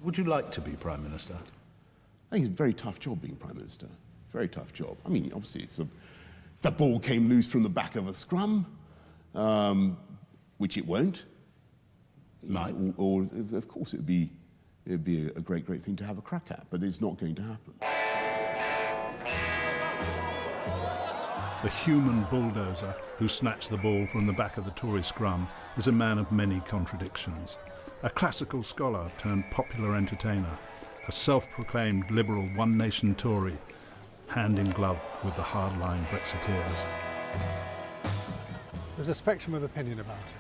Would you like to be Prime Minister? I think it's a very tough job being Prime Minister. Very tough job. I mean, obviously, if the ball came loose from the back of a scrum, which it won't, Might. or of course it'd be a great thing to have a crack at, but it's not going to happen. The human bulldozer who snatched the ball from the back of the Tory scrum is a man of many contradictions. A classical scholar turned popular entertainer, a self-proclaimed liberal one-nation Tory, hand in glove with the hardline Brexiteers. There's a spectrum of opinion about him.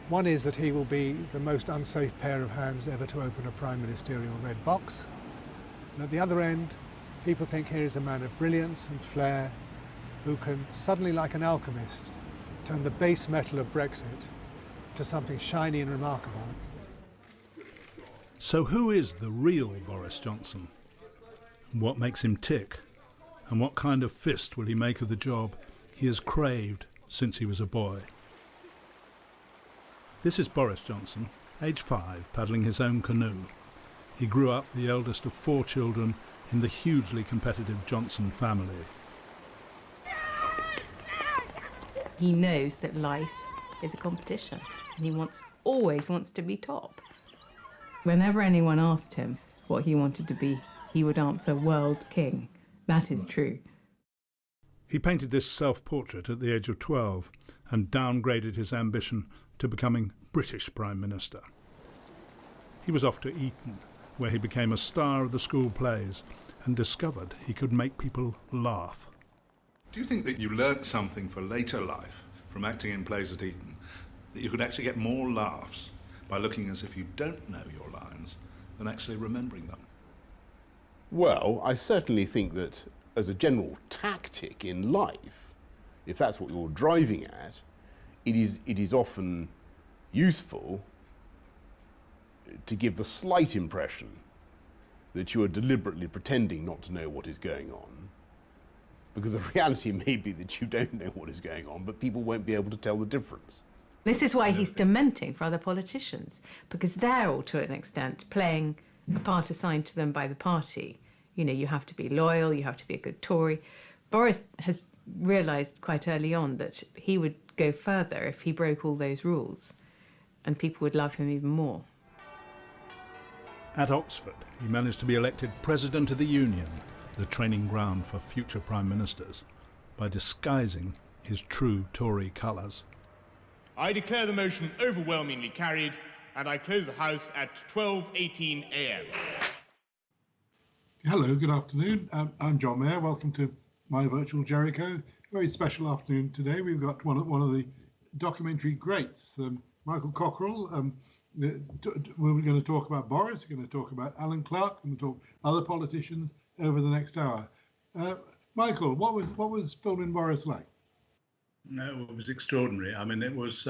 One is that he will be the most unsafe pair of hands ever to open a prime ministerial red box. And at the other end, people think here is a man of brilliance and flair who can suddenly, like an alchemist, turn the base metal of Brexit to something shiny and remarkable. So who is the real Boris Johnson? What makes him tick? And what kind of fist will he make of the job he has craved since he was a boy? This is Boris Johnson, age 5, paddling his own canoe. He grew up the eldest of 4 children in the hugely competitive Johnson family. He knows that life is a competition and he always wants to be top. Whenever anyone asked him what he wanted to be, he would answer world king. That is true. He painted this self-portrait at the age of 12 and downgraded his ambition to becoming British Prime Minister. He was off to Eton, where he became a star of the school plays and discovered he could make people laugh. Do you think that you learnt something for later life from acting in plays at Eton, that you could actually get more laughs by looking as if you don't know your lines than actually remembering them? Well, I certainly think that as a general tactic in life, if that's what you're driving at, it is often useful to give the slight impression that you are deliberately pretending not to know what is going on. Because the reality may be that you don't know what is going on, but people won't be able to tell the difference. This is why he's dementing for other politicians, because they're all, to an extent, playing a part assigned to them by the party. You know, you have to be loyal, you have to be a good Tory. Boris has realised quite early on that he would go further if he broke all those rules, and people would love him even more. At Oxford, he managed to be elected President of the Union, the training ground for future Prime Ministers, by disguising his true Tory colours. I declare the motion overwhelmingly carried, and I close the House at 12:18 a.m. Hello, good afternoon. I'm John Mayer. Welcome to my virtual Jericho. Very special afternoon today. We've got one of the documentary greats, Michael Cockerell. We're going to talk about Boris. We're going to talk about Alan Clark. We're going to talk other politicians over the next hour. Michael, what was filming Boris like? No, it was extraordinary. I mean, it was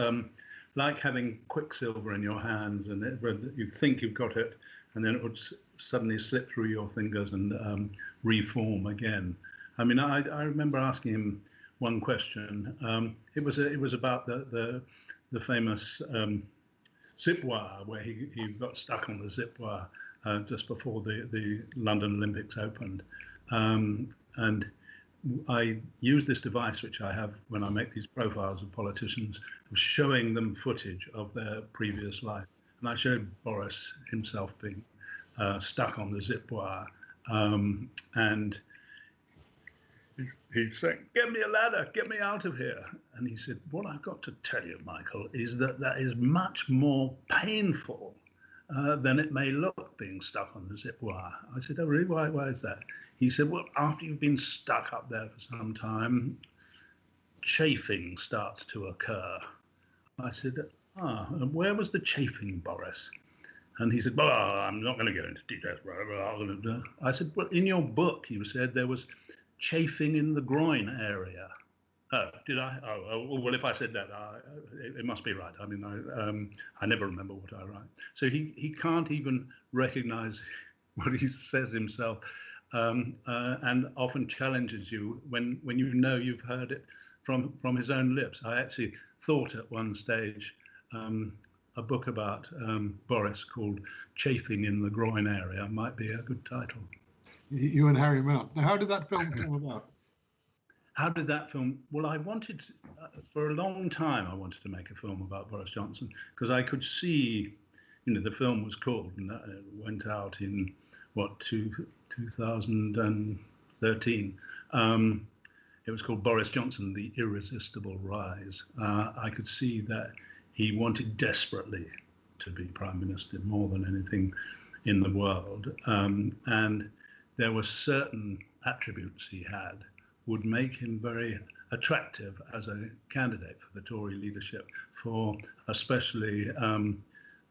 like having quicksilver in your hands, and you think you've got it, and then it would suddenly slip through your fingers and reform again. I mean, I remember asking him one question. It was about the famous zip wire, where he got stuck on the zip wire just before the London Olympics opened. And I use this device, which I have when I make these profiles of politicians, of showing them footage of their previous life. And I showed Boris himself being stuck on the zip wire. And he'd say, "Get me a ladder, get me out of here." And he said, "What I've got to tell you, Michael, is that is much more painful than it may look, being stuck on the zip wire." I said, "Oh, really? Why is that?" He said, "Well, after you've been stuck up there for some time, chafing starts to occur." I said, and where was the chafing, Boris?" And he said, "Well, I'm not going to go into details." I said, "Well, in your book, you said there was chafing in the groin area." "Oh, did I? Oh, well, if I said that, it must be right. I mean, I never remember what I write." So he can't even recognize what he says himself, and often challenges you when you know you've heard it from his own lips. I actually thought at one stage a book about Boris called Chafing in the Groin Area might be a good title. You and Harry Mount. Now, how did that film come about? How did that film? Well, I wanted, for a long time, I wanted to make a film about Boris Johnson because I could see, the film was called and that went out in, 2013. It was called Boris Johnson, The Irresistible Rise. I could see that he wanted desperately to be Prime Minister more than anything in the world. And there were certain attributes he had would make him very attractive as a candidate for the Tory leadership, for especially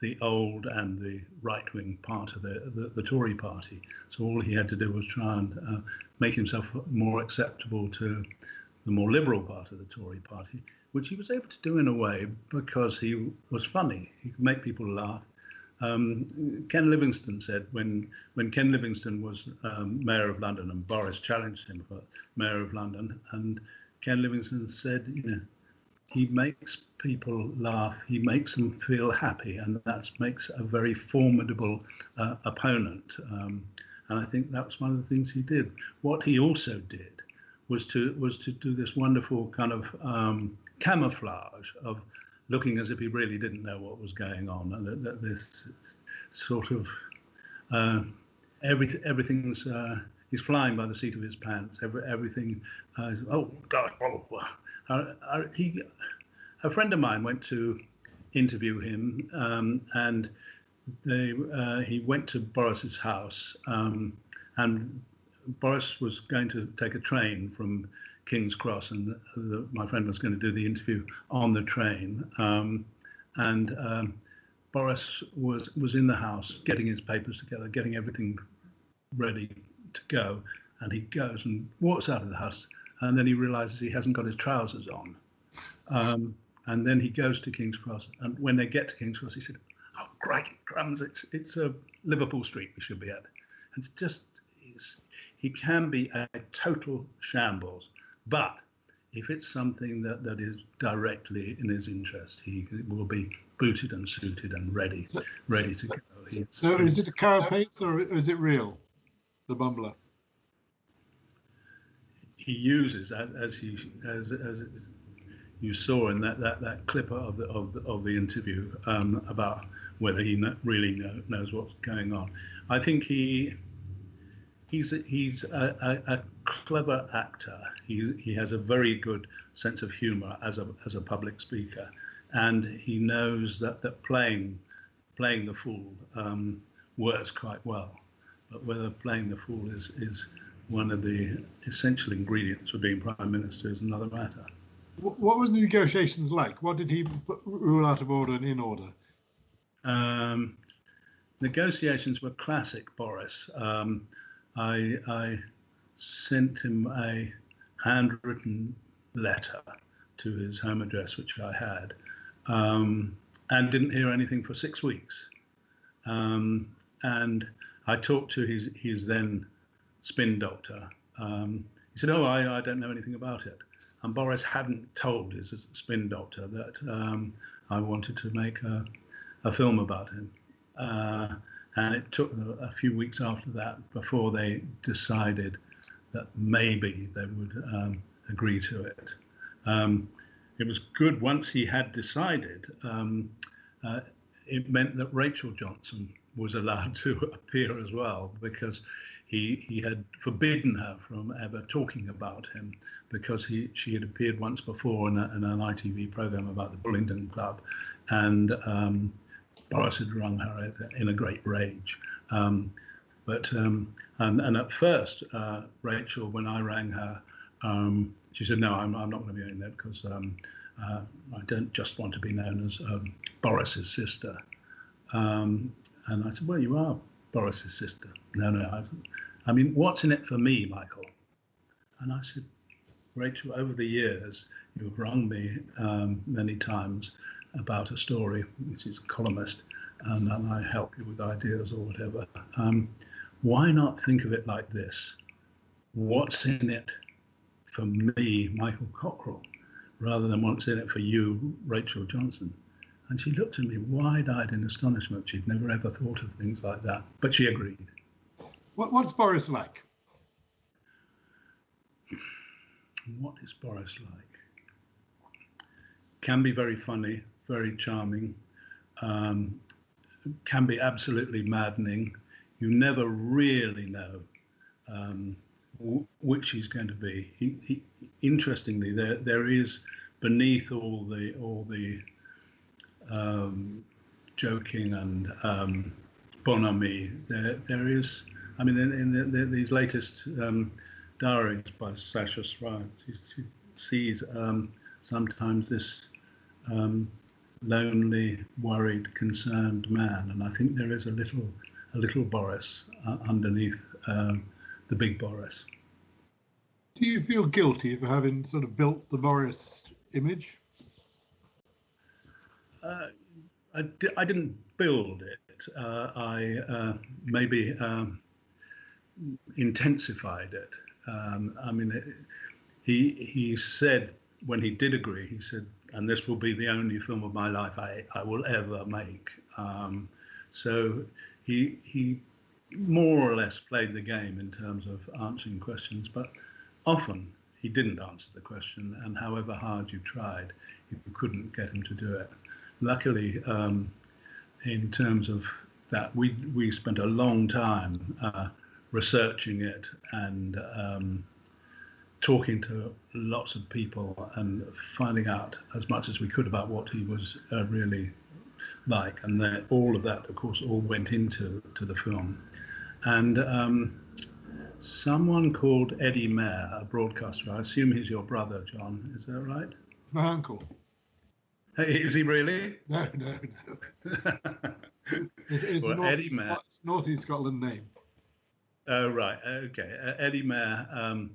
the old and the right-wing part of the Tory party. So all he had to do was try and make himself more acceptable to the more liberal part of the Tory party, which he was able to do in a way because he was funny. He could make people laugh. Ken Livingstone said when Ken Livingstone was Mayor of London and Boris challenged him for Mayor of London, and Ken Livingstone said, he makes people laugh, he makes them feel happy, and that makes a very formidable opponent. And I think that was one of the things he did. What he also did was to do this wonderful kind of camouflage of looking as if he really didn't know what was going on, and this sort of everything's he's flying by the seat of his pants. Everything. Oh God! A friend of mine went to interview him, and he went to Boris's house, and Boris was going to take a train from King's Cross, and my friend was going to do the interview on the train, and Boris was in the house getting his papers together, getting everything ready to go, and he goes and walks out of the house, and then he realizes he hasn't got his trousers on, and then he goes to King's Cross, and when they get to King's Cross, he said, "Oh, great crumbs! It's Liverpool Street we should be at," and it's just he can be a total shambles. But if it's something that is directly in his interest, he will be booted and suited and ready to go. So is it a carapace or is it real, the bumbler? He uses, as you saw in that clip of the interview about whether he really knows what's going on. I think he's a clever actor. He has a very good sense of humour as a public speaker, and he knows that playing the fool works quite well. But whether playing the fool is one of the essential ingredients for being Prime Minister is another matter. What were the negotiations like? What did he rule out of order and in order? Negotiations were classic Boris. I sent him a handwritten letter to his home address, which I had, and didn't hear anything for 6 weeks. And I talked to his then spin doctor. He said, "Oh, I don't know anything about it." And Boris hadn't told his spin doctor that I wanted to make a film about him. And it took a few weeks after that before they decided that maybe they would agree to it. It was good once he had decided. It meant that Rachel Johnson was allowed to appear as well, because he had forbidden her from ever talking about him, because she had appeared once before in an ITV program about the Bullingdon Club, and Boris had rung her in a great rage. And at first, Rachel, when I rang her, she said, "No, I'm not going to be doing that because I don't just want to be known as Boris's sister." And I said, "Well, you are Boris's sister." No. I mean, what's in it for me, Michael? And I said, "Rachel, over the years, you've rung me many times about a story, which is a columnist, and I help you with ideas or whatever. Why not think of it like this? What's in it for me, Michael Cockerell, rather than what's in it for you, Rachel Johnson?" And she looked at me wide-eyed in astonishment. She'd never ever thought of things like that, but she agreed. What's Boris like? What is Boris like? Can be very funny, very charming, can be absolutely maddening. You never really know which he's going to be. Interestingly, there is beneath all the joking and bonhomie, there is. I mean, in these latest diaries by Sasha Scribe, she sees sometimes this lonely, worried, concerned man, and I think there is a little Boris underneath the big Boris. Do you feel guilty for having sort of built the Boris image? I didn't build it. I maybe intensified it. I mean, he said when he did agree, he said, "And this will be the only film of my life I will ever make." So he more or less played the game in terms of answering questions, but often he didn't answer the question, and however hard you tried, you couldn't get him to do it. Luckily, in terms of that, we spent a long time researching it and talking to lots of people and finding out as much as we could about what he was really like, and then all of that, of course, all went into the film. And someone called Eddie Mayer, a broadcaster, I assume he's your brother, John, is that right? My uncle. Hey, is he really? No. It's well, Eddie Mayer. It's North East Scotland name. Oh, right, okay. Eddie Mayer,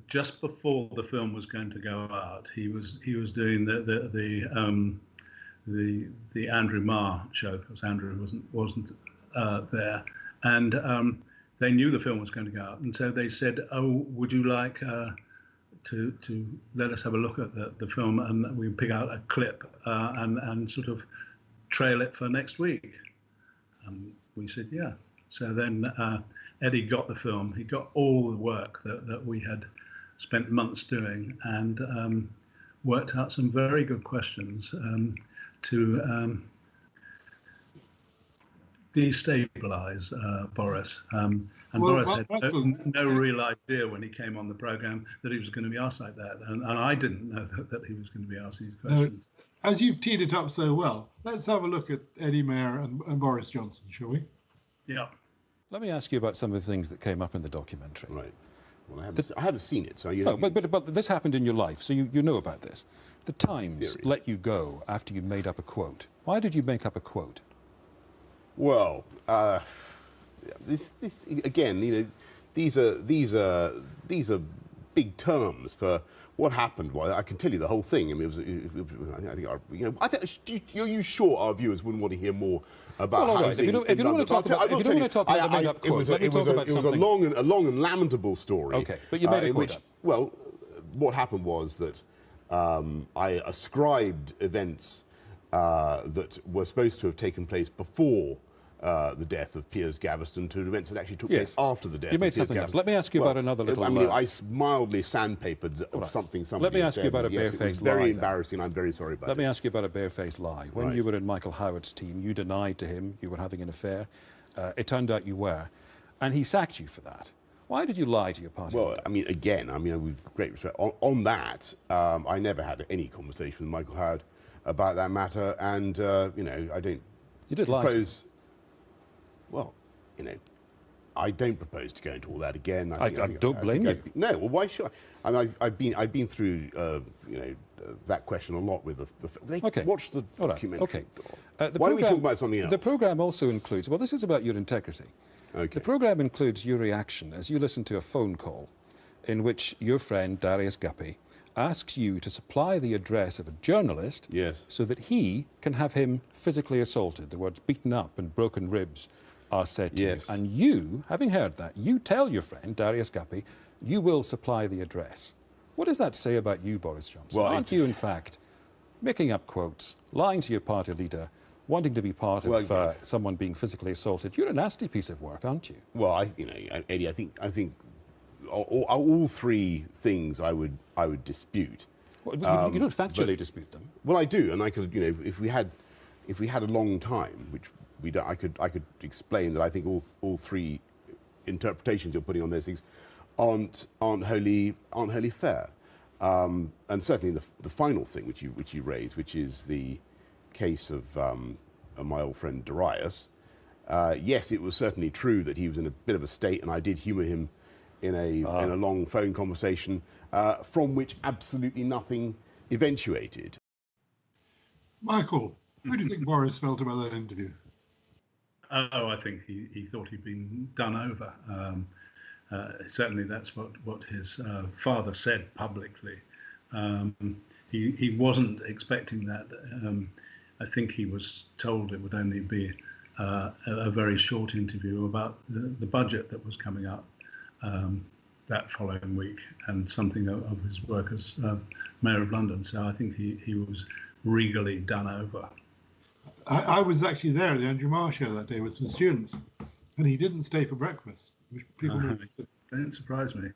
just before the film was going to go out, he was doing the Andrew Marr show, because Andrew wasn't there, and they knew the film was going to go out, and so they said, "Oh, would you like to let us have a look at the film, and we pick out a clip and sort of trail it for next week?" And we said, "Yeah." So then Eddie got the film. He got all the work that we had spent months doing, and worked out some very good questions to destabilize Boris. And Boris had no real idea when he came on the program that he was going to be asked like that. And I didn't know that he was going to be asked these questions. As you've teed it up so well, let's have a look at Eddie Mayer and Boris Johnson, shall we? Yeah. Let me ask you about some of the things that came up in the documentary. Right. Well, I haven't seen it, so you. No, but this happened in your life, so you know about this. The Times let you go after you made up a quote. Why did you make up a quote? Well, this again, you know, these are big terms for what happened. Well, I can tell you the whole thing. I mean, I think you sure our viewers wouldn't want to hear more about well, housing? If you don't want to talk about the made-up quote, let me talk about something. It was a long and lamentable story. Okay, but you made a quote up. Well, what happened was that I ascribed events that were supposed to have taken place before the death of Piers Gaveston to events that actually took place after the death of Piers Gaveston. You made something up. Let me ask you about another little... I mean, I mildly sandpapered something somebody Let me ask said, you about a yes, barefaced lie. Very lie, embarrassing. I'm very sorry about it. Let me ask you about a barefaced lie. When you were in Michael Howard's team, you denied to him you were having an affair. It turned out you were. And he sacked you for that. Why did you lie to your party? Well, I mean, again, with great respect, on that, I never had any conversation with Michael Howard about that matter, and, you know, I don't... You did lie to him. Well, you know, I don't propose to go into all that again. I don't blame you. No, well, why should I? I mean, I've been through, you know, that question a lot with the. Okay. Watch the documentary. Okay. Why don't we talk about something else? The programme also includes. Well, this is about your integrity. Okay. The programme includes your reaction as you listen to a phone call, in which your friend Darius Guppy asks you to supply the address of a journalist. Yes. So that he can have him physically assaulted. The words beaten up and broken ribs are said to you. And you, having heard that, you tell your friend, Darius Guppy, you will supply the address. What does that say about you, Boris Johnson? Well, aren't you, in fact, Making up quotes, lying to your party leader, wanting to be part of someone being physically assaulted. You're a nasty piece of work, aren't you? Well, Eddie, I think all three things I would dispute. Well, you don't factually dispute them. Well, I do, and I could, if we had a long time, which we don't, I could explain that I think all three interpretations you're putting on those things aren't wholly fair. And certainly the final thing which you raise, which is the case of my old friend Darius. Yes, it was certainly true that he was in a bit of a state, and I did humour him in a long phone conversation, from which absolutely nothing eventuated. Michael, how do you think Boris felt about that interview? Oh, I think he thought he'd been done over. Certainly that's what his father said publicly. He wasn't expecting that. I think he was told it would only be a very short interview about the budget that was coming up that following week, and something of his work as Mayor of London. So I think he was regally done over. I was actually there at the Andrew Marr show that day with some students, and he didn't stay for breakfast, which people don't surprise me.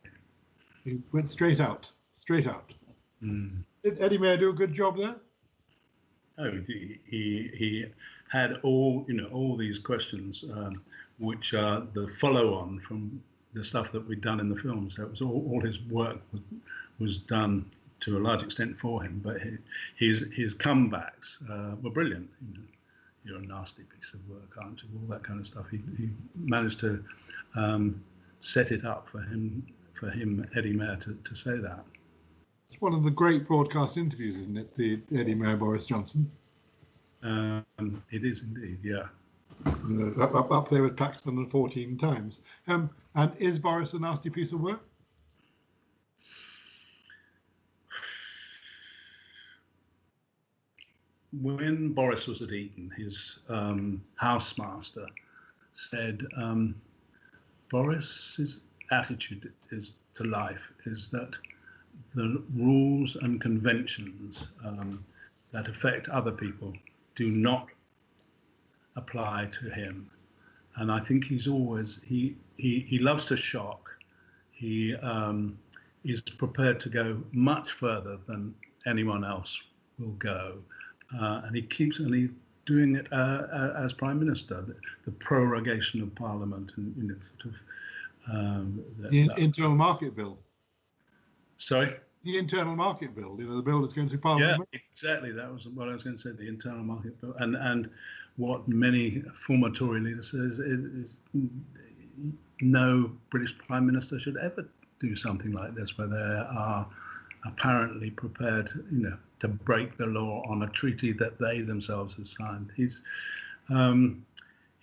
He went straight out. Mm. Did Eddie Mair do a good job there? Oh, he had all these questions, which are the follow-on from the stuff that we'd done in the film. So it was all his work was done to a large extent for him, but his comebacks were brilliant. You're a nasty piece of work, aren't you? All that kind of stuff. He managed to set it up for him, Eddie Mair, to say that. It's one of the great broadcast interviews, isn't it? The Eddie Mair Boris Johnson. It is indeed, yeah. Up there with Paxton and 14 times. And is Boris a nasty piece of work? When Boris was at Eton, his housemaster said Boris's attitude to life is that the rules and conventions that affect other people do not apply to him. And I think he's always, he loves to shock. He is prepared to go much further than anyone else will go. And he's doing it as Prime Minister, the prorogation of Parliament, and sort of the internal market bill. Sorry? The internal market bill, the bill that's going to Parliament. Yeah, exactly. That was what I was going to say, the internal market bill. And what many former Tory leaders say is no British Prime Minister should ever do something like this, where they are apparently prepared, to break the law on a treaty that they themselves have signed.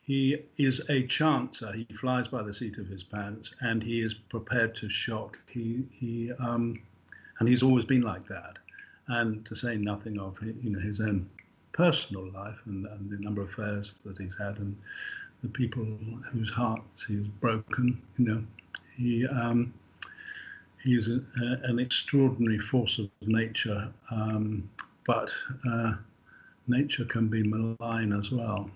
He is a chancer. He flies by the seat of his pants, and he is prepared to shock. And he's always been like that. And to say nothing of his own personal life and the number of affairs that he's had and the people whose hearts he's broken. He's an extraordinary force of nature, but nature can be malign as well.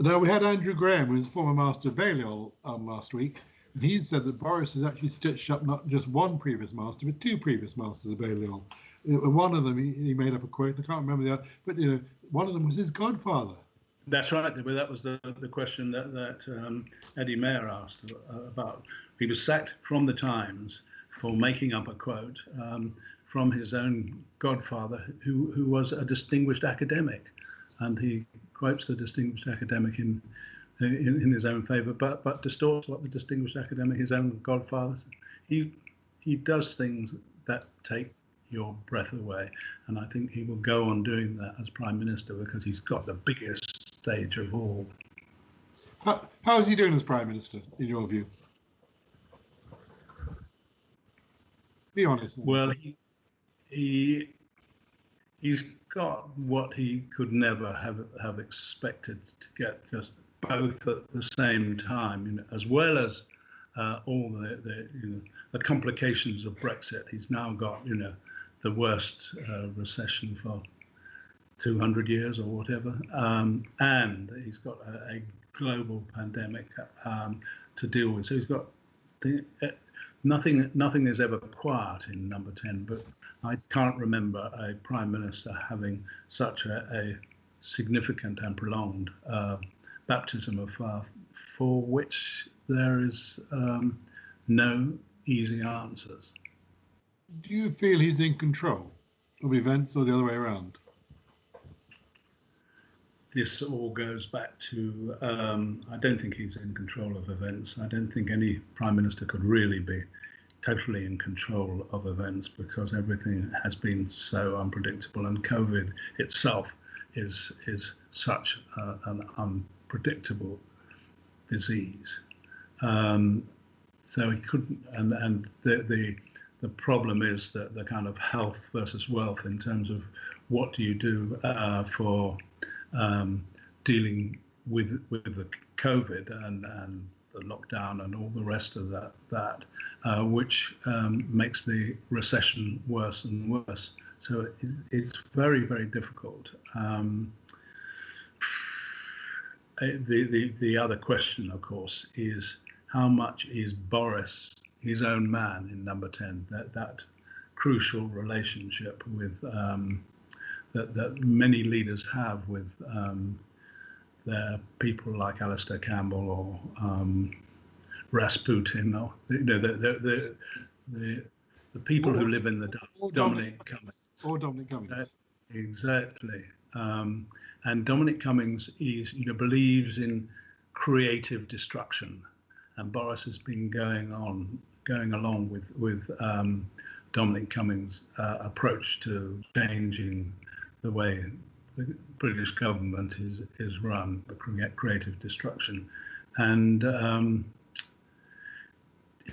Now, we had Andrew Graham, who was former Master of Balliol, last week, and he said that Boris has actually stitched up not just one previous master, but two previous masters of Balliol. One of them, he made up a quote, I can't remember the other, but one of them was his godfather. That's right, but that was the question that Eddie Mair asked about. He was sacked from the Times for making up a quote from his own godfather, who was a distinguished academic, and he quotes the distinguished academic in his own favour, but distorts what the distinguished academic, his own godfather, said. He does things that take your breath away, and I think he will go on doing that as Prime Minister because he's got the biggest stage of all. How is he doing as Prime Minister, in your view? Be honest. Well, he's got what he could never have expected to get, just both at the same time, as well as all the complications of Brexit. He's now got the worst recession for 200 years or whatever, and he's got a global pandemic to deal with. So he's got nothing is ever quiet in Number 10, but I can't remember a prime minister having such a significant and prolonged baptism of fire, for which there is no easy answers. Do you feel he's in control of events or the other way around? This all goes back to, I don't think he's in control of events. I don't think any prime minister could really be totally in control of events, because everything has been so unpredictable, and COVID itself is such an unpredictable disease. So he couldn't, and the problem is that the kind of health versus wealth in terms of what do you do for dealing with the COVID and the lockdown and all the rest of that which makes the recession worse and worse. So it's very, very difficult. The other question, of course, is how much is Boris his own man in Number 10? That crucial relationship with that many leaders have with their people like Alistair Campbell or Rasputin, or the people who live in the Dominic Cummings. Or Dominic Cummings. Exactly. And Dominic Cummings is, believes in creative destruction, and Boris has been going along with Dominic Cummings' approach to changing the way the British government is run, creative destruction. And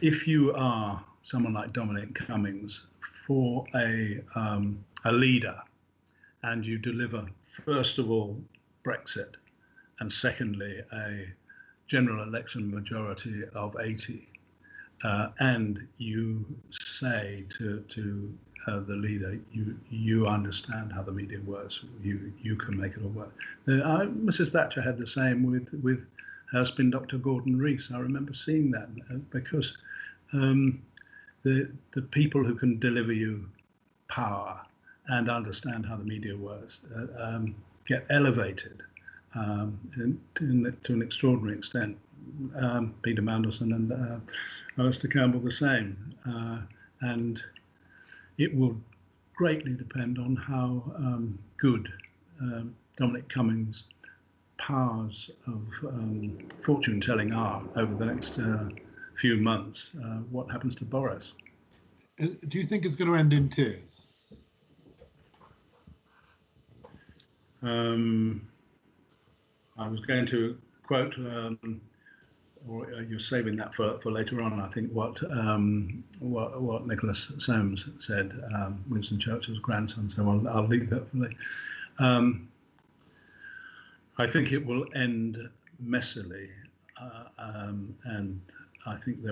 if you are someone like Dominic Cummings, for a leader, and you deliver, first of all, Brexit, and secondly, a general election majority of 80, and you say to the leader, you understand how the media works, you can make it all work. Mrs. Thatcher had the same with her spin Dr. Gordon Rees. I remember seeing that, because the people who can deliver you power and understand how the media works get elevated to an extraordinary extent. Peter Mandelson and Alistair Campbell the same. And it will greatly depend on how good Dominic Cummings' powers of fortune telling are over the next few months. What happens to Boris? Do you think it's going to end in tears? I was going to quote, or you're saving that for later on, I think, what Nicholas Soames said, Winston Churchill's grandson, so I'll leave that for later. I think it will end messily, and I think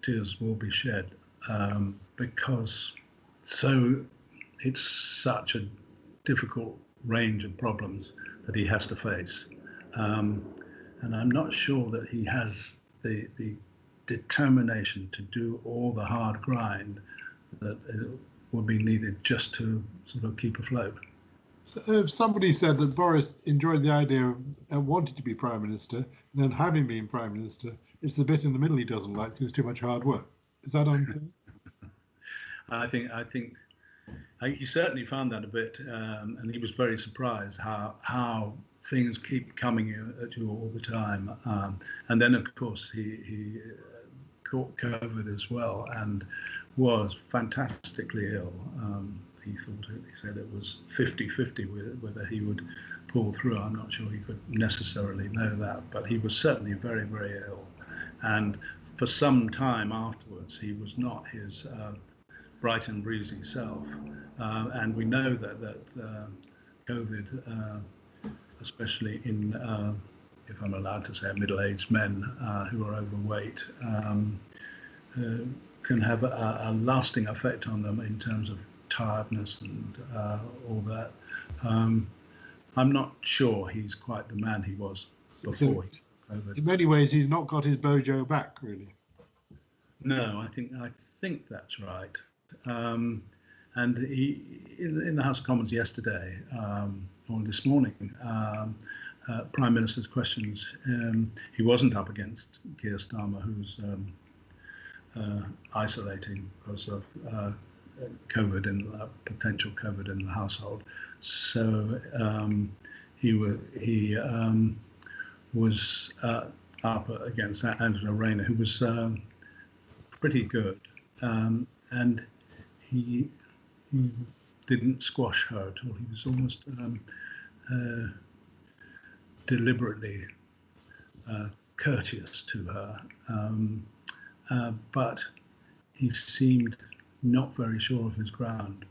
tears will be shed, because it's such a difficult range of problems that he has to face. And I'm not sure that he has the determination to do all the hard grind that will be needed just to sort of keep afloat. So, somebody said that Boris enjoyed the idea of wanting to be Prime Minister, and then having been Prime Minister, it's the bit in the middle he doesn't like because it's too much hard work. Is that on? I think he certainly found that a bit, and he was very surprised how things keep coming at you all the time. And then, of course, he caught COVID as well and was fantastically ill. He said it was 50-50 whether he would pull through. I'm not sure he could necessarily know that, but he was certainly very, very ill. And for some time afterwards, he was not his bright and breezy self. And we know that COVID, especially in, if I'm allowed to say, middle-aged men who are overweight, can have a lasting effect on them in terms of tiredness and all that. I'm not sure he's quite the man he was before he took COVID. In many ways, he's not got his bojo back, really. No, I think that's right. And he, in the House of Commons yesterday, or this morning, Prime Minister's questions, he wasn't up against Keir Starmer, who's isolating because of COVID and potential COVID in the household. So he was up against Angela Rayner, who was pretty good, and he didn't squash her at all. He was almost deliberately courteous to her, but he seemed not very sure of his ground.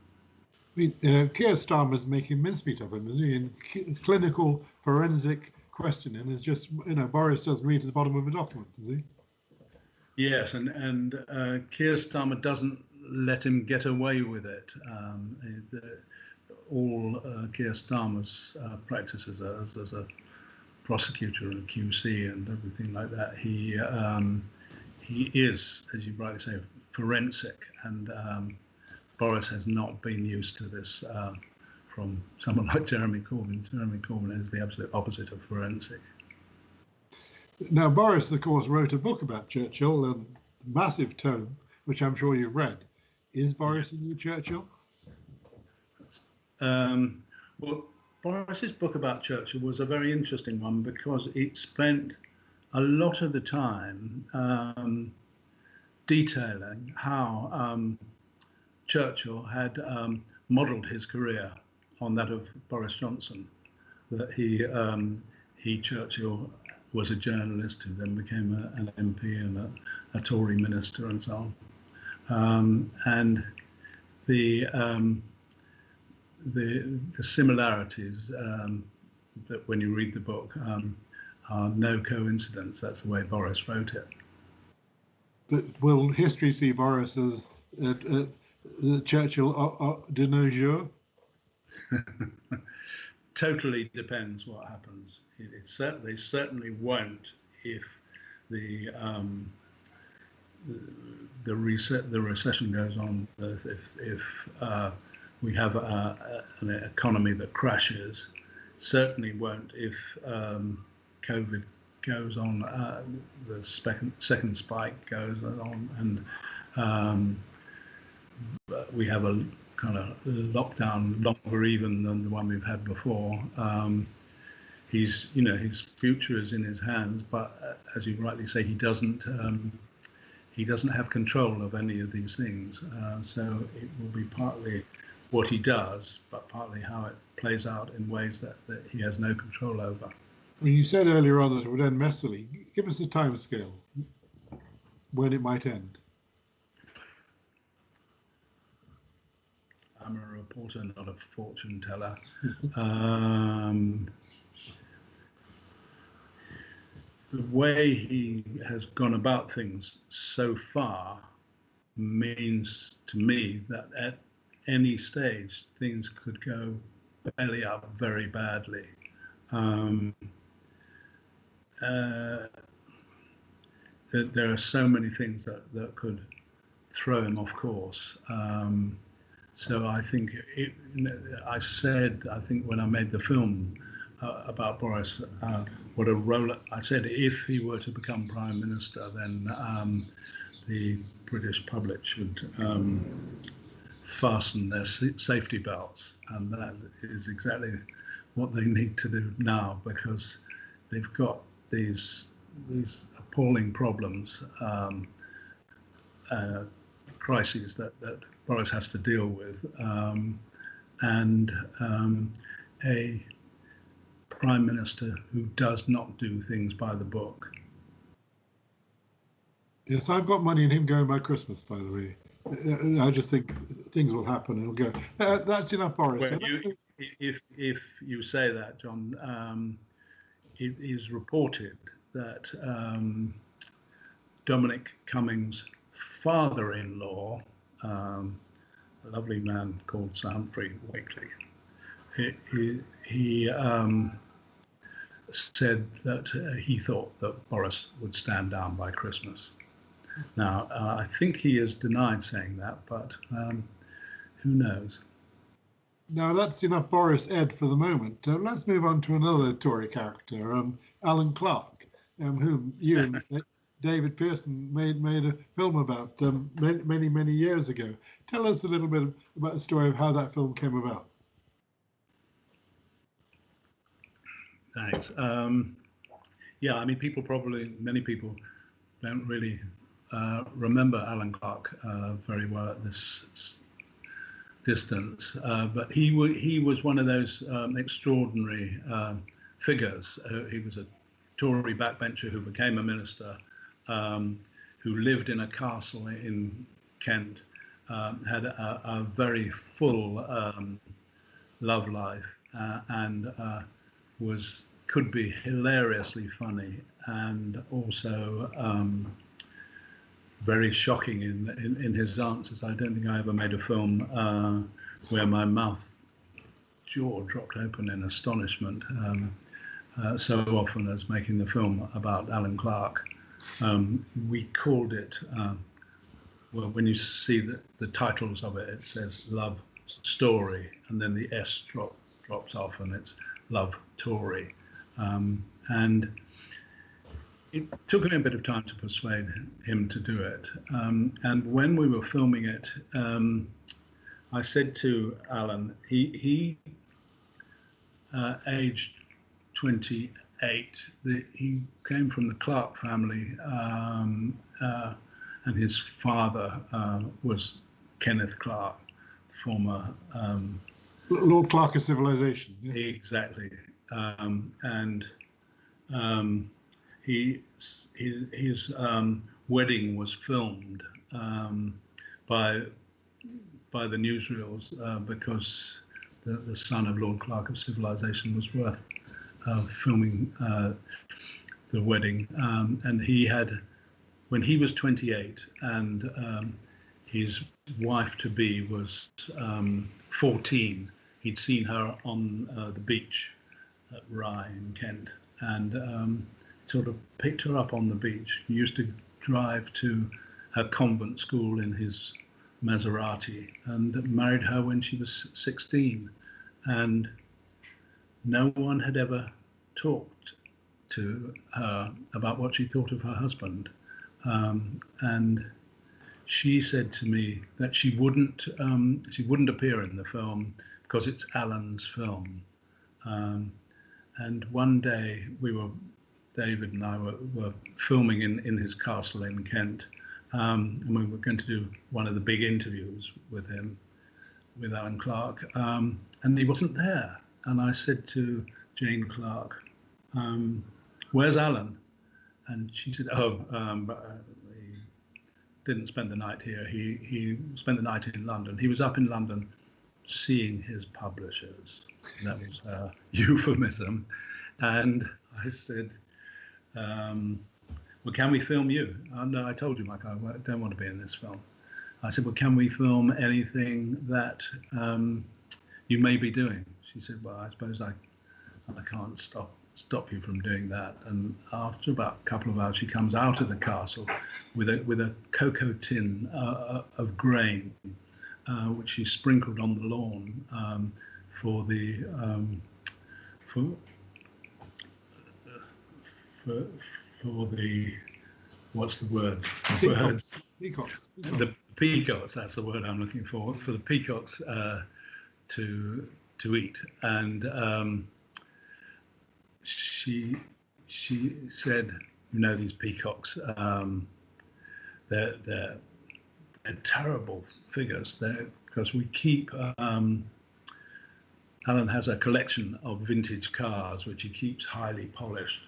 I mean, Keir Starmer's making mincemeat of him, isn't he? In clinical forensic questioning is just, Boris doesn't read to the bottom of a document, does he? Yes, and Keir Starmer doesn't let him get away with it. All Keir Starmer's practices as a prosecutor and a QC and everything like that, he is, as you rightly say, forensic, and Boris has not been used to this from someone like Jeremy Corbyn. Jeremy Corbyn is the absolute opposite of forensic. Now, Boris, of course, wrote a book about Churchill, a massive tome, which I'm sure you've read. Is Boris a new Churchill? Well, Boris's book about Churchill was a very interesting one because it spent a lot of the time detailing how Churchill had modelled his career on that of Boris Johnson. That he Churchill was a journalist who then became an MP and a Tory minister and so on. And the similarities that when you read the book are no coincidence. That's the way Boris wrote it. But will history see Boris as Churchill de nos jours? Totally depends what happens. They certainly won't if the recession goes on. If we have an economy that crashes, certainly won't if COVID goes on. The second spike goes on, and we have a kind of lockdown longer even than the one we've had before. His future is in his hands, but as you rightly say, he doesn't have control of any of these things. So it will be partly what he does, but partly how it plays out in ways that he has no control over. I mean, you said earlier on that it would end messily. Give us a time scale when it might end. I'm a reporter, not a fortune teller. The way he has gone about things so far means to me that at any stage things could go belly up very badly. There are so many things that could throw him off course. So I think I think when I made the film about Boris, what a role, I said if he were to become Prime Minister, then the British public should fasten their safety belts, and that is exactly what they need to do now, because they've got these appalling problems, crises that Boris has to deal with, and a Prime Minister who does not do things by the book. Yes, I've got money in him going by Christmas, by the way. I just think things will happen and he'll go. That's enough, Boris. Well, if you say that, John, it is reported that Dominic Cummings' father-in-law, a lovely man called Sir Humphrey Wakely, he said that he thought that Boris would stand down by Christmas. Now, I think he has denied saying that, but who knows? Now, that's enough Boris Ed for the moment. Let's move on to another Tory character, Alan Clark, whom you and David Pearson made a film about many years ago. Tell us a little bit about the story of how that film came about. Thanks. Yeah, I mean, many people don't really remember Alan Clark very well at this distance, but he was one of those extraordinary figures. He was a Tory backbencher who became a minister, who lived in a castle in Kent, had a very full love life, and could be hilariously funny, and also very shocking in his answers. I don't think I ever made a film where my jaw dropped open in astonishment so often as making the film about Alan Clark. We called it, well, when you see the titles of it, it says Love Story, and then the S drops off, and it's Love Tory. And it took me a bit of time to persuade him to do it. And when we were filming it, I said to Alan, he aged 28. He came from the Clark family, and his father was Kenneth Clark, former Lord Clark of Civilization. Yes. Exactly. And his wedding was filmed by the newsreels because the son of Lord Clark of Civilization was worth filming the wedding. And he had, when he was 28 and his wife-to-be was 14, he'd seen her on the beach at Rye in Kent, and sort of picked her up on the beach. He used to drive to her convent school in his Maserati, and married her when she was 16. And no one had ever talked to her about what she thought of her husband. And she said to me that she wouldn't appear in the film because it's Alan's film. And one day David and I were filming in his castle in Kent, and we were going to do one of the big interviews with him, with Alan Clark, and he wasn't there. And I said to Jane Clark, "Where's Alan?" And she said, he didn't spend the night here. He spent the night in London. He was up in London seeing his publishers. That was a euphemism. And I said, well, can we film you? No, I told you, Mike, I don't want to be in this film. I said, well, can we film anything that you may be doing? She said, well, I suppose I can't stop you from doing that. And after about a couple of hours, she comes out of the castle with a cocoa tin of grain, which she sprinkled on the lawn for the what's the word? Peacocks. The peacocks. That's the word I'm looking for the peacocks to eat. And she said, you know, these peacocks, they're terrible figures. Because we keep. Alan has a collection of vintage cars which he keeps highly polished,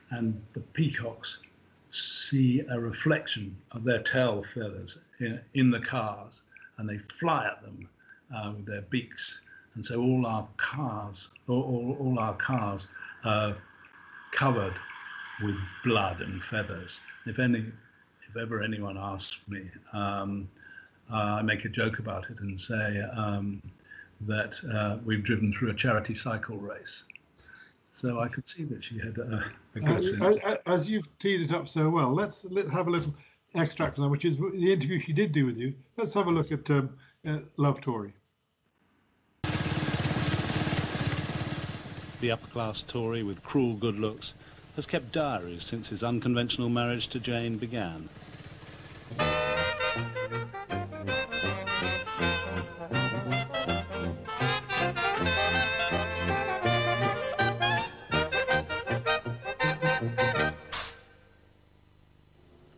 and the peacocks see a reflection of their tail feathers in the cars, and they fly at them with their beaks. And so all our cars are covered with blood and feathers. If ever anyone asks me, I make a joke about it and say that we've driven through a charity cycle race. So I could see that she had a good sense. As you've teed it up so well, let's have a little extract from that, which is the interview she did do with you. Let's have a look at Love Tory. The upper-class Tory with cruel good looks has kept diaries since his unconventional marriage to Jane began.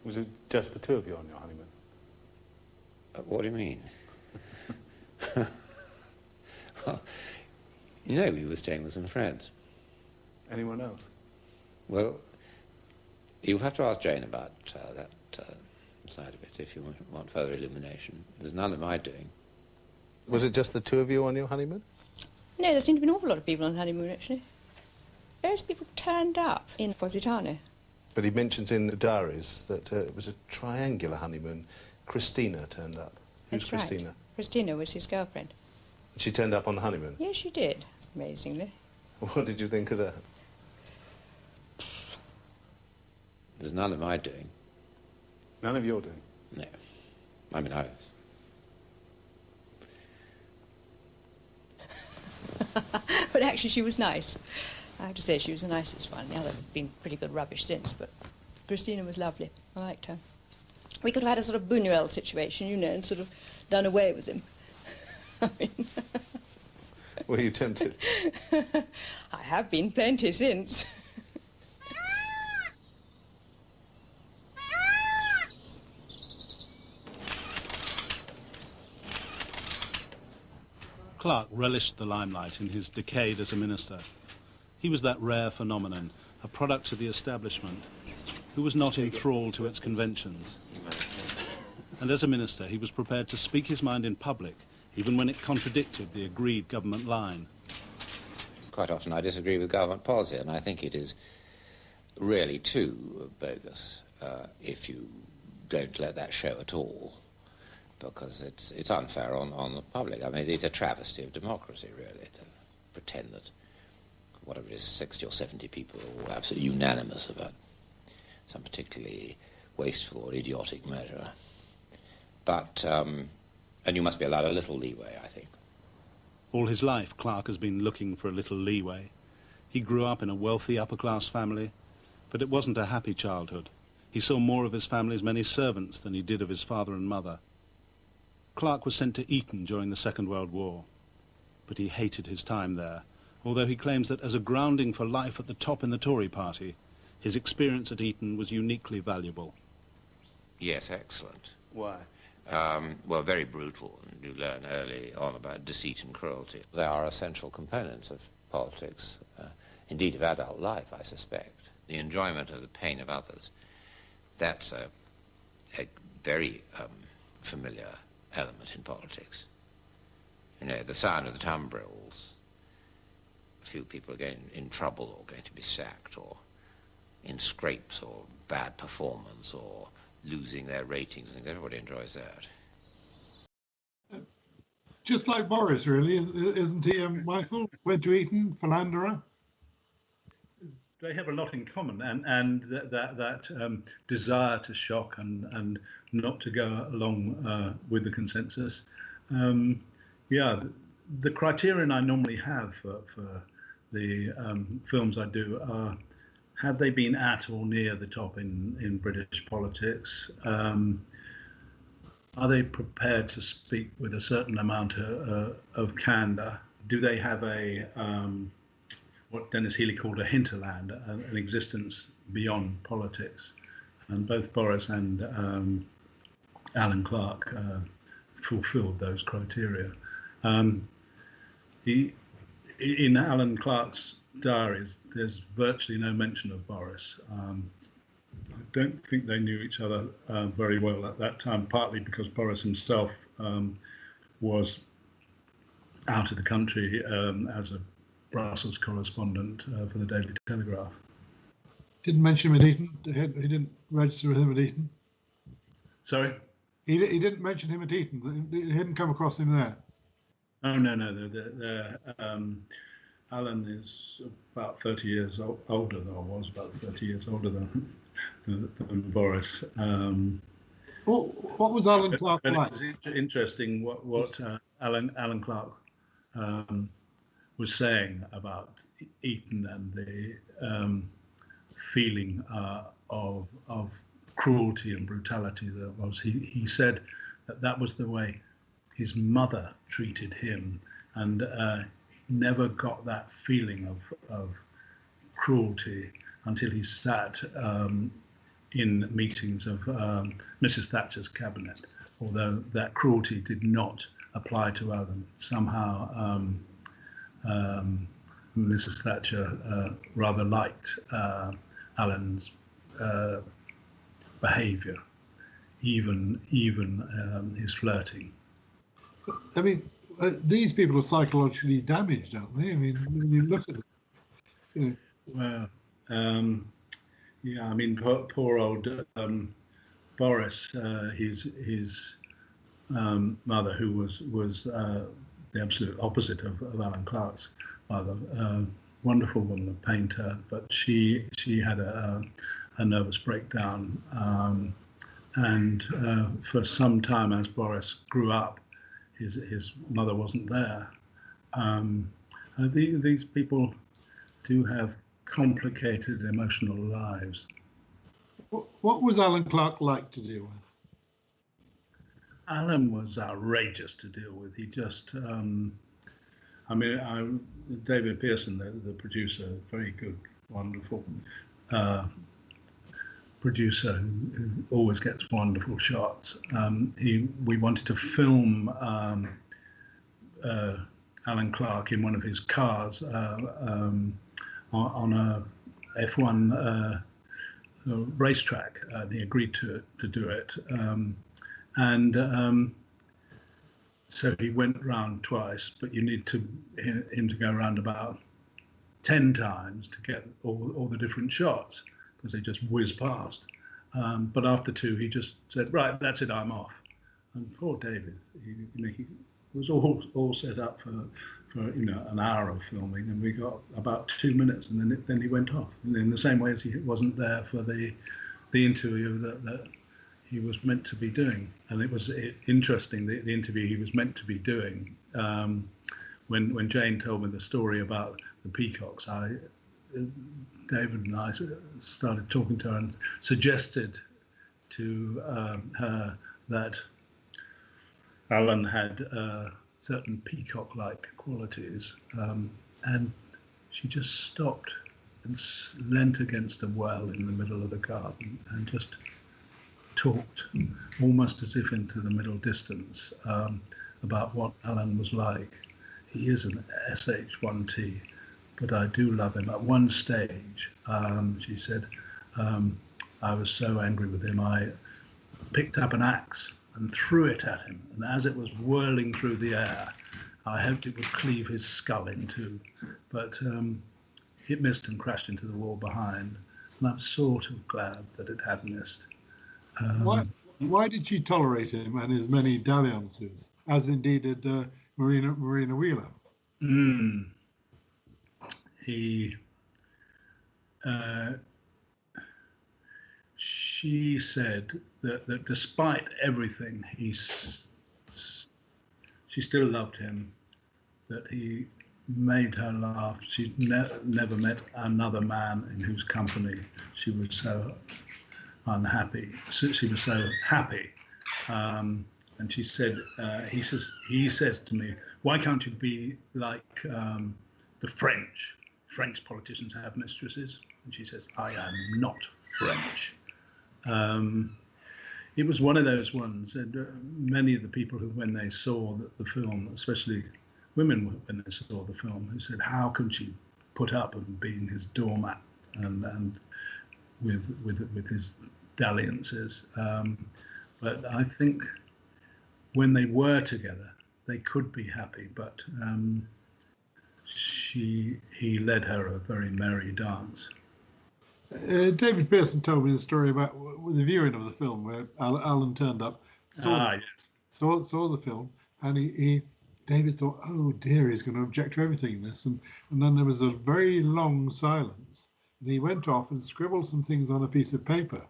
Was it just the two of you on your honeymoon? What do you mean? Well, you know, we were staying with some friends. Anyone else? Well, you'll have to ask Jane about that side of it if you want further illumination. There's none of my doing. Was it just the two of you on your honeymoon? No, there seemed to be an awful lot of people on honeymoon, actually. Various people turned up in Positano. But he mentions in the diaries that it was a triangular honeymoon. Christina turned up. Who's That's Christina? Right. Christina was his girlfriend. She turned up on the honeymoon? Yes, she did, amazingly. What did you think of that? There's none of my doing. None of your doing? No. I mean, I was. But actually, she was nice. I have to say, she was the nicest one. The other have been pretty good rubbish since, but Christina was lovely. I liked her. We could have had a sort of Buñuel situation, you know, and sort of done away with him. I mean... Were you tempted? I have been plenty since. Clark relished the limelight in his decade as a minister. He was that rare phenomenon, a product of the establishment, who was not enthralled to its conventions. And as a minister, he was prepared to speak his mind in public, even when it contradicted the agreed government line. Quite often I disagree with government policy, and I think it is really too bogus if you don't let that show at all, because it's unfair on the public. I mean, it's a travesty of democracy, really, to pretend that whatever it is, 60 or 70 people are all absolutely unanimous about some particularly wasteful or idiotic measure. But, and you must be allowed a little leeway, I think. All his life, Clark has been looking for a little leeway. He grew up in a wealthy upper-class family, but it wasn't a happy childhood. He saw more of his family's many servants than he did of his father and mother. Clark was sent to Eton during the Second World War, but he hated his time there, although he claims that as a grounding for life at the top in the Tory party, his experience at Eton was uniquely valuable. Yes, excellent. Why? Well, very brutal, and you learn early on about deceit and cruelty. They are essential components of politics, indeed of adult life, I suspect. The enjoyment of the pain of others, that's a very familiar element in politics. You know, the sound of the tumbrils, a few people are getting in trouble or going to be sacked or in scrapes or bad performance or losing their ratings, and everybody enjoys that. Just like Boris, really, isn't he, Michael? Went to Eton, philanderer. They have a lot in common, and that desire to shock and not to go along with the consensus. Yeah, the criterion I normally have for the films I do are: have they been at or near the top in British politics? Are they prepared to speak with a certain amount of candour? Do they have a what Dennis Healey called a hinterland, an existence beyond politics? And both Boris and Alan Clark fulfilled those criteria. In Alan Clark's diaries, there's virtually no mention of Boris. I don't think they knew each other very well at that time, partly because Boris himself was out of the country as a Brussels correspondent for the Daily Telegraph. Didn't mention him at Eton. He didn't register with him at Eton. Sorry? He didn't mention him at Eton. He hadn't come across him there. Oh no, Alan is about 30 years older than I was, about 30 years older than Boris. What was Alan Clark like? It's interesting what Alan Clark was saying about Eton and the feeling of cruelty and brutality that was. He said that was the way his mother treated him, and never got that feeling of cruelty until he sat in meetings of Mrs. Thatcher's cabinet, although that cruelty did not apply to Alan. Somehow Mrs. Thatcher rather liked Alan's behaviour, even his flirting. I mean, these people are psychologically damaged, aren't they? I mean, when you look at them, Well, yeah, I mean, poor old Boris, his mother, who was the absolute opposite of Alan Clark's mother, wonderful woman, a painter, but she had a nervous breakdown, and for some time, as Boris grew up, his mother wasn't there. These people do have complicated emotional lives. What was Alan Clark like to deal with? Alan was outrageous to deal with. He just, David Pearson, the producer, very good, wonderful producer who always gets wonderful shots. We wanted to film Alan Clark in one of his cars on a F1 racetrack, and he agreed to do it. So he went round twice, but you need him to go around about 10 times to get all the different shots, because they just whiz past. But after 2, he just said, "Right, that's it, I'm off." And poor David, he was all set up for an hour of filming, and we got about 2 minutes, and then he went off. And in the same way as he wasn't there for the interview that he was meant to be doing. And it was interesting, the interview he was meant to be doing. When Jane told me the story about the peacocks, David and I started talking to her and suggested to her that Alan had certain peacock-like qualities, and she just stopped and leant against a well in the middle of the garden and just talked, almost as if into the middle distance, about what Alan was like. He is an SH1T, but I do love him. At one stage, she said, I was so angry with him, I picked up an axe and threw it at him, and as it was whirling through the air, I hoped it would cleave his skull in two, but it missed and crashed into the wall behind, and I'm sort of glad that it had missed. Why did she tolerate him and his many dalliances, as indeed did Marina Wheeler? She said that despite everything, she still loved him, that he made her laugh. She'd never met another man in whose company she was so unhappy. She was so happy. And she said, he says to me, "Why can't you be like the French? French politicians have mistresses." And she says, "I am not French." It was one of those ones, and many of the people who, when they saw the film, especially women when they saw the film, who said, "How can she put up and being his doormat and with his dalliances?" But I think when they were together, they could be happy, but he led her a very merry dance. David Pearson told me the story about the viewing of the film, where Alan turned up, saw the film, and he David thought, oh dear, he's going to object to everything in this. And then there was a very long silence. And he went off and scribbled some things on a piece of paper.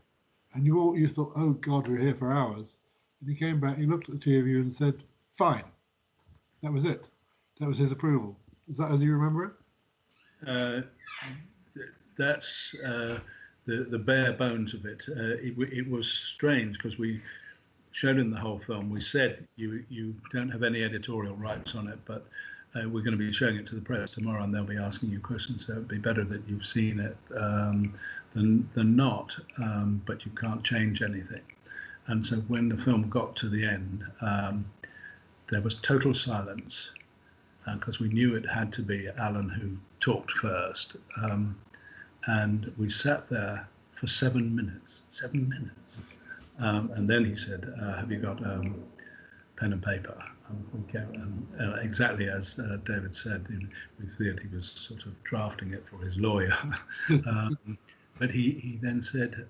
And you thought, oh God, we're here for hours. And he came back, he looked at the two of you and said, fine. That was it. That was his approval. Is that as you remember it? That's the bare bones of it. It was strange because we showed in the whole film. We said you don't have any editorial rights on it, but we're going to be showing it to the press tomorrow, and they'll be asking you questions. So it'd be better that you've seen it than not. But you can't change anything. And so when the film got to the end, there was total silence because we knew it had to be Alan who talked first. And we sat there for 7 minutes. 7 minutes. And then he said, have you got pen and paper? And exactly as David said, we thought he was sort of drafting it for his lawyer. But he then said,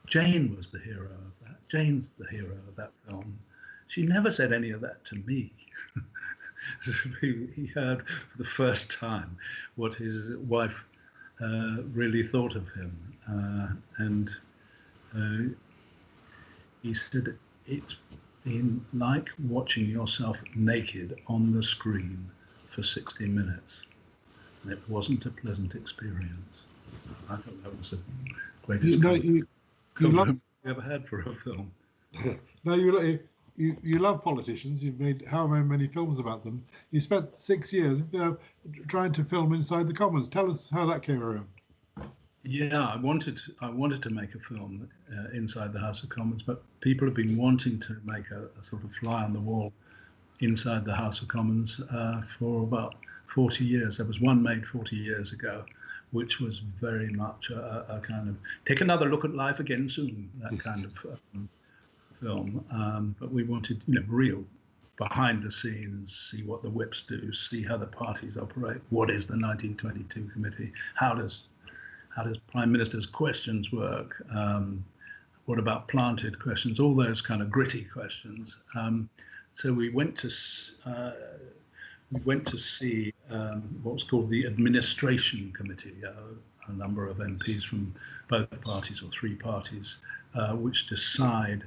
Jane was the hero of that. Jane's the hero of that film. She never said any of that to me. So he heard for the first time what his wife really thought of him. And he said, it's been like watching yourself naked on the screen for 60 minutes. And it wasn't a pleasant experience. I thought that was the greatest compliment we ever had for a film. No, you love politicians. You've made however many films about them. You spent 6 years trying to film inside the Commons. Tell us how that came around. Yeah, I wanted to make a film inside the House of Commons, but people have been wanting to make a sort of fly on the wall inside the House of Commons for about 40 years. There was one made 40 years ago, which was very much a kind of take another look at life again soon, that kind of film. But we wanted, real behind the scenes, see what the whips do, see how the parties operate. What is the 1922 committee? How does Prime Minister's questions work? What about planted questions? All those kind of gritty questions. So we went to see what was called the Administration Committee, a number of MPs from both parties or three parties, which decide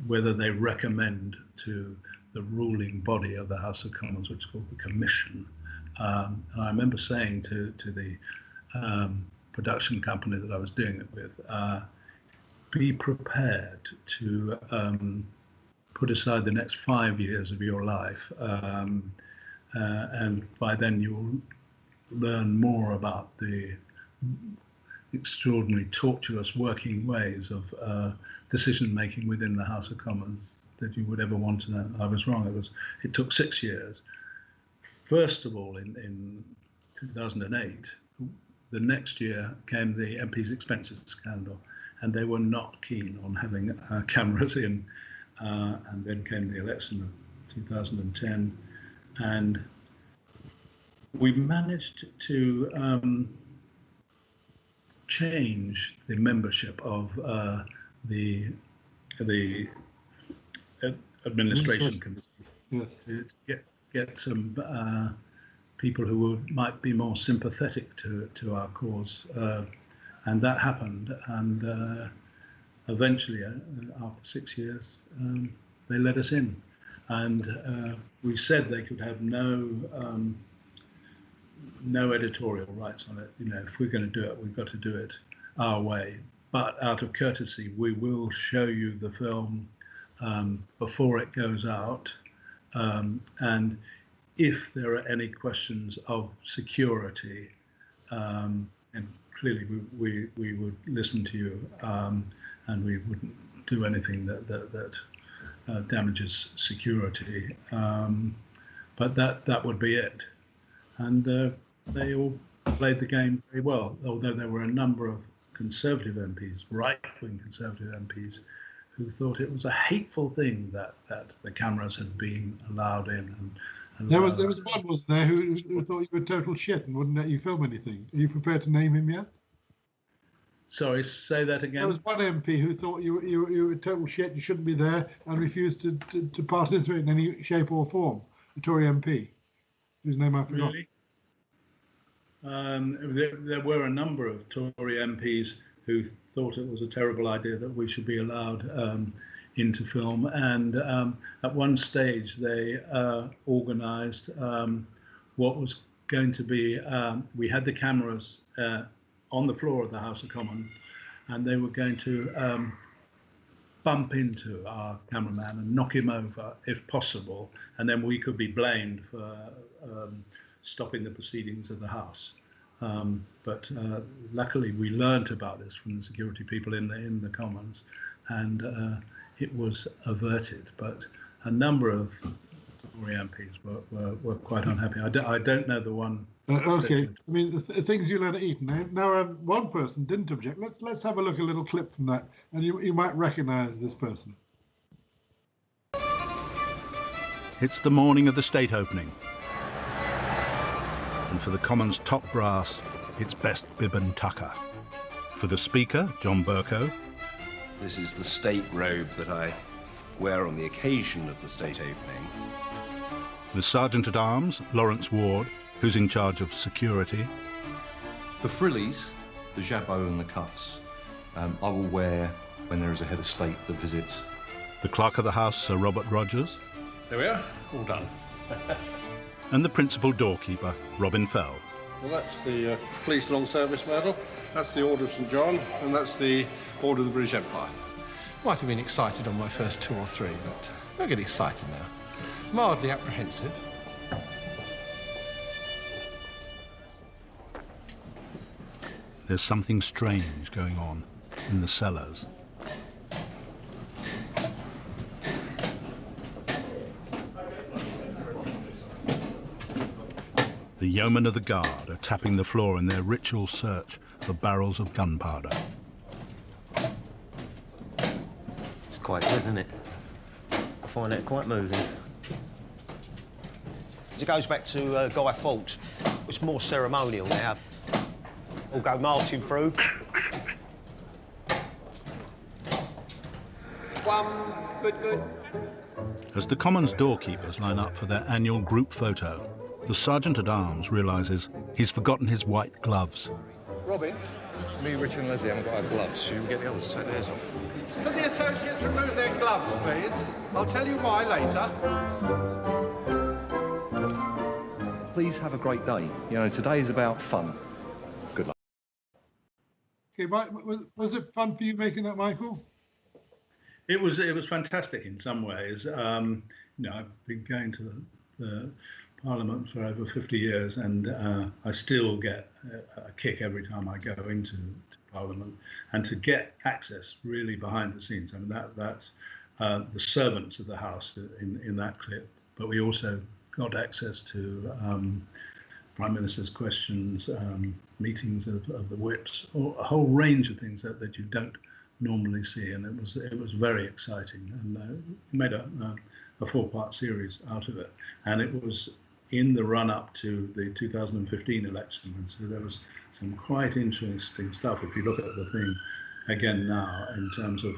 whether they recommend to the ruling body of the House of Commons, which is called the Commission. And I remember saying to the production company that I was doing it with, be prepared to put aside the next 5 years of your life, and by then you will learn more about the extraordinary tortuous working ways of decision making within the House of Commons that you would ever want to know. I was wrong. It took 6 years. First of all, in 2008, the next year came the MP's expenses scandal, and they were not keen on having cameras in. And then came the election of 2010, and we managed to change the membership of the administration committee. Yes. To get some people who might be more sympathetic to our cause, and that happened. And eventually, after 6 years, they let us in, and we said they could have no editorial rights on it. If we're going to do it, we've got to do it our way. But out of courtesy, we will show you the film before it goes out, and if there are any questions of security, and clearly we would listen to you, and we wouldn't do anything that damages security. But that would be it. And they all played the game very well, although there were a number of Conservative MPs, right-wing Conservative MPs, who thought it was a hateful thing that the cameras had been allowed in. And there was one, wasn't there, who thought you were total shit and wouldn't let you film anything. Are you prepared to name him yet? Sorry, say that again. There was one MP who thought you were total shit, you shouldn't be there, and refused to participate in any shape or form. A Tory MP, whose name I forgot. Really? There were a number of Tory MPs who thought it was a terrible idea that we should be allowed into film, and at one stage they organised what was going to be, we had the cameras on the floor of the House of Commons, and they were going to bump into our cameraman and knock him over if possible, and then we could be blamed for stopping the proceedings of the House. But luckily we learnt about this from the security people in the Commons, and it was averted. But a number of Tory MPs were quite unhappy. I don't know the one. Okay, I mean the things you learn at Eton. Now one person didn't object. Let's have a look at a little clip from that, and you might recognise this person. It's the morning of the state opening, and for the Commons top brass, it's best bib and tucker. For the Speaker, John Bercow. This is the state robe that I wear on the occasion of the state opening. The Sergeant-at-Arms, Lawrence Ward, who's in charge of security. The frillies, the jabot and the cuffs, I will wear when there is a head of state that visits. The Clerk of the House, Sir Robert Rogers. There we are, all done. And the Principal Doorkeeper, Robin Fell. Well, that's the Police Long Service Medal, that's the Order of St John, and that's the Order of the British Empire. Might have been excited on my first 2 or 3, but don't get excited now. Mildly apprehensive. There's something strange going on in the cellars. The yeomen of the guard are tapping the floor in their ritual search for barrels of gunpowder. It's quite good, isn't it? I find that quite moving. It goes back to Guy Fawkes. It's more ceremonial now. We'll go marching through. Good. As the Commons doorkeepers line up for their annual group photo, the Sergeant-at-Arms realises he's forgotten his white gloves. Robin? Me, Richard and Leslie haven't got our gloves. Should we get the others to take theirs off? Could the associates remove their gloves, please? I'll tell you why later. Please have a great day. You know, today is about fun. Good luck. Okay, was it fun for you making that, Michael? It was fantastic in some ways. You know, I've been going to the Parliament for over 50 years, and I still get a kick every time I go into Parliament. And to get access really behind the scenes, I mean that's the servants of the House in that clip. But we also got access to Prime Minister's questions, meetings of the whips, or a whole range of things that you don't normally see, and it was very exciting, and made a 4-part series out of it, and it was in the run-up to the 2015 election, and so there was some quite interesting stuff if you look at the thing again now in terms of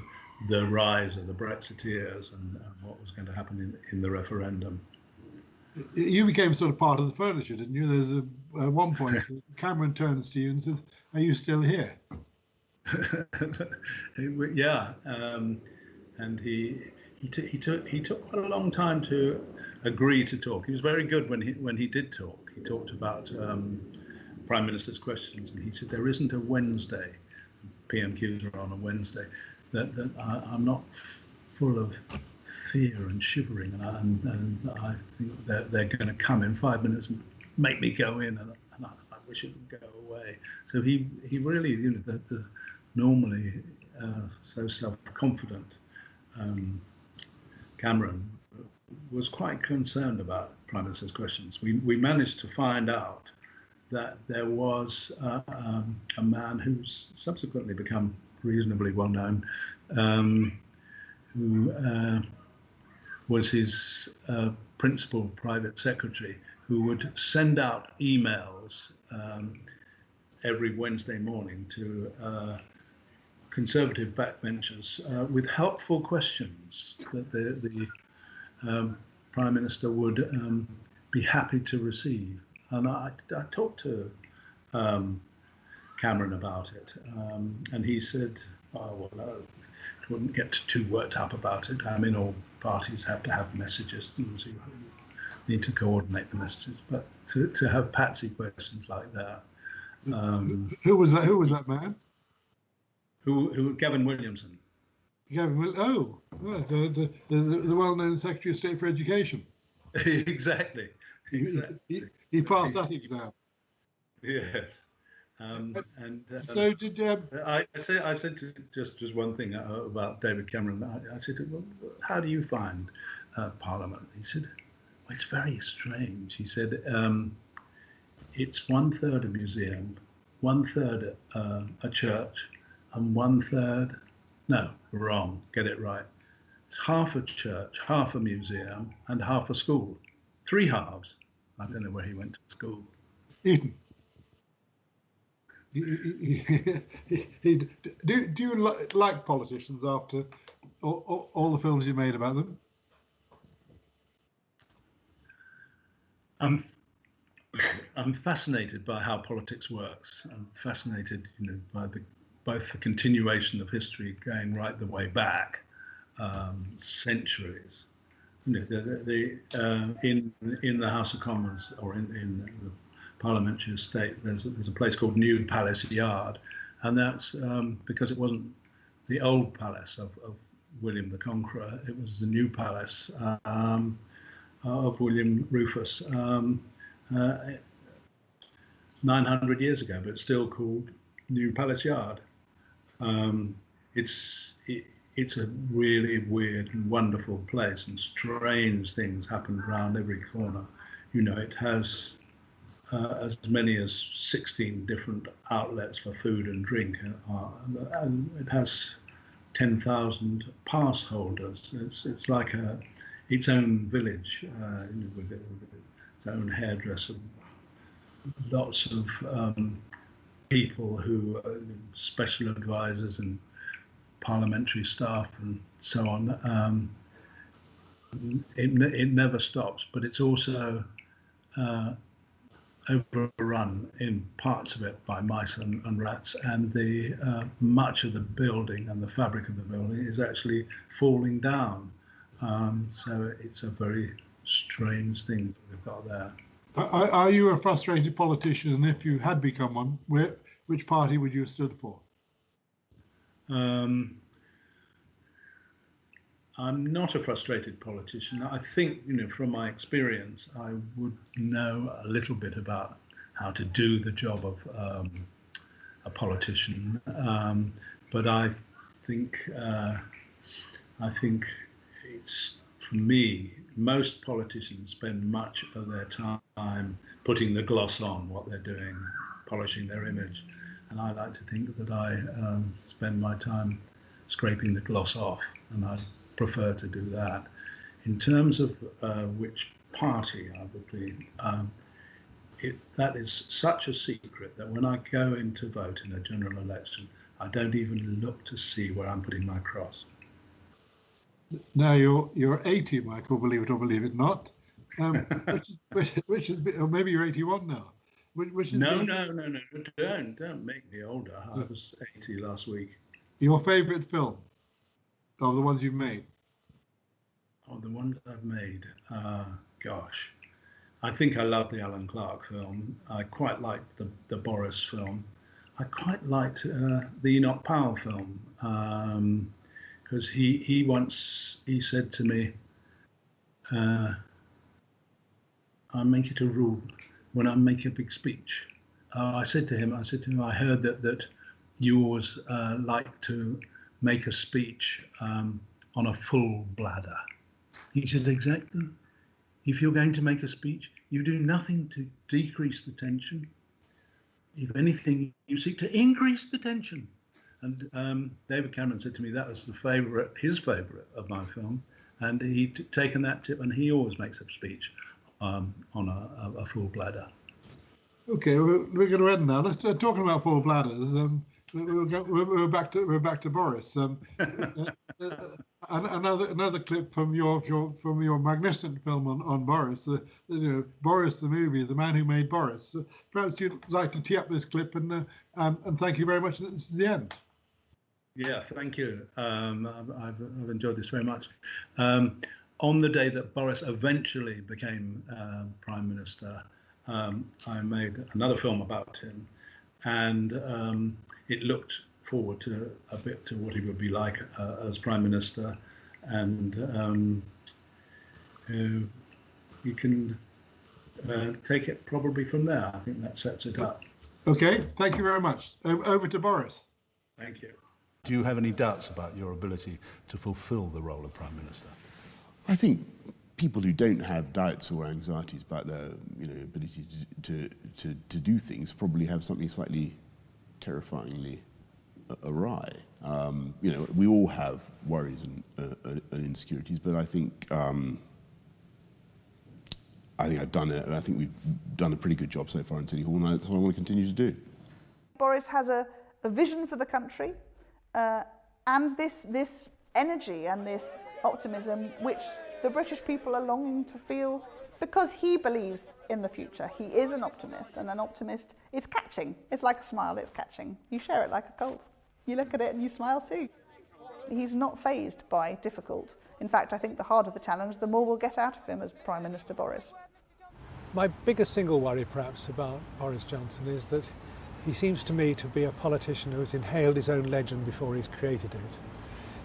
the rise of the Brexiteers and what was going to happen in the referendum. You became sort of part of the furniture, didn't you? There's at one point Cameron turns to you and says, "Are you still here?" Yeah, and he took quite a long time to agree to talk. He was very good when he did talk. He talked about Prime Minister's questions, and he said there isn't a Wednesday, PMQs are on a Wednesday, that I'm not full of fear and shivering, and I think that they're going to come in 5 minutes and make me go in, and I wish it would go away. So he really, you know, the normally so self-confident Cameron was quite concerned about Prime Minister's questions. We managed to find out that there was a man who's subsequently become reasonably well known, who was his principal private secretary, who would send out emails every Wednesday morning to Conservative backbenchers with helpful questions that the Prime Minister would be happy to receive. And I talked to Cameron about it, and he said, "Oh well, no, wouldn't get too worked up about it. I mean, all parties have to have messages, and so you need to coordinate the messages. But to have patsy questions like that." Who was that? Who was that man? Who? Gavin Williamson. The well-known Secretary of State for Education. Exactly. He passed that exam. Yes. So did I said just one thing about David Cameron. I said, well, how do you find Parliament? He said, well, it's very strange. He said, it's 1/3 a museum, 1/3 a church, and 1/3, no, wrong, get it right. It's half a church, half a museum, and half a school. 3 halves. I don't know where he went to school. Eton. Do you like politicians after all the films you made about them? I'm fascinated by how politics works. I'm fascinated, by both the continuation of history going right the way back, centuries. In the House of Commons or in the parliamentary estate, there's a place called New Palace Yard, and that's because it wasn't the old palace of William the Conqueror. It was the new palace of William Rufus 900 years ago, but it's still called New Palace Yard. It's a really weird and wonderful place, and strange things happen around every corner. It has as many as 16 different outlets for food and drink, and it has 10,000 pass holders. It's like its own village, with its own hairdresser, lots of people who are special advisors and parliamentary staff and so on. It never stops, but it's also overrun in parts of it by mice and rats, and the much of the building and the fabric of the building is actually falling down. So it's a very strange thing that we've got there. Are you a frustrated politician, and if you had become one, which party would you have stood for? I'm not a frustrated politician. I think, from my experience, I would know a little bit about how to do the job of a politician. But I think it's, for me, most politicians spend much of their time putting the gloss on what they're doing, polishing their image. And I like to think that I spend my time scraping the gloss off, and I prefer to do that. In terms of which party I would be, that is such a secret that when I go in to vote in a general election, I don't even look to see where I'm putting my cross. Now you're 80, Michael, believe it or believe it not, which is or maybe you're 81 now. Which is no, don't make me older. I was 80 last week. Your favourite film of the ones you've made? The ones I've made, gosh, I think I love the Alan Clark film. I quite liked the Boris film. I quite liked the Enoch Powell film, because he said to me, I make it a rule when I make a big speech. I said to him, I heard that you always like to make a speech on a full bladder. He said, exactly. If you're going to make a speech, you do nothing to decrease the tension. If anything, you seek to increase the tension. And David Cameron said to me that was his favourite of my film, and he'd taken that tip, and he always makes a speech on a full bladder. Okay, we're going to end now. Let's talking about full bladders. We're back to Boris. Another clip from your magnificent film on Boris. Boris the movie, the man who made Boris. Perhaps you'd like to tee up this clip and thank you very much. This is the end. Yeah, thank you. I've enjoyed this very much. On the day that Boris eventually became Prime Minister, I made another film about him, and it looked forward to a bit to what he would be like as Prime Minister, and you can take it probably from there. I think that sets it up. Okay, thank you very much. Over to Boris. Thank you. Do you have any doubts about your ability to fulfil the role of Prime Minister? I think people who don't have doubts or anxieties about their ability to do things probably have something slightly terrifyingly awry. We all have worries and insecurities, but I think I've done it. I think we've done a pretty good job so far in City Hall, and that's what I want to continue to do. Boris has a vision for the country, and this energy and this optimism which the British people are longing to feel, because he believes in the future. He is an optimist, and an optimist, it's catching. It's like a smile, it's catching. You share it like a cold. You look at it and you smile too. He's not fazed by difficult. In fact, I think the harder the challenge, the more we'll get out of him as Prime Minister Boris. My biggest single worry perhaps about Boris Johnson is that he seems to me to be a politician who has inhaled his own legend before he's created it.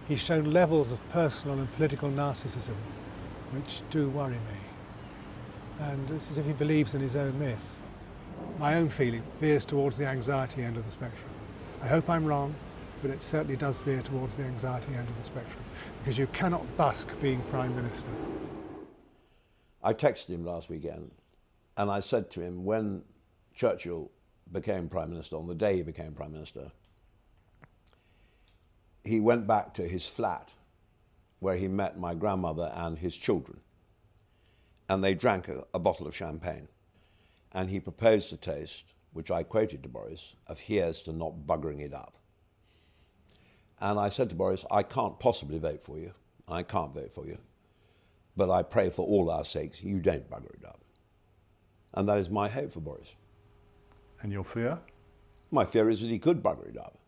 He's shown levels of personal and political narcissism which do worry me. And it's as if he believes in his own myth. My own feeling veers towards the anxiety end of the spectrum. I hope I'm wrong, but it certainly does veer towards the anxiety end of the spectrum, because you cannot busk being Prime Minister. I texted him last weekend, and I said to him, when Churchill became Prime Minister, on the day he became Prime Minister, he went back to his flat where he met my grandmother and his children, and they drank a bottle of champagne. And he proposed a toast, which I quoted to Boris, of here's to not buggering it up. And I said to Boris, I can't possibly vote for you. I can't vote for you. But I pray for all our sakes, you don't bugger it up. And that is my hope for Boris. And your fear? My fear is that he could bugger it up.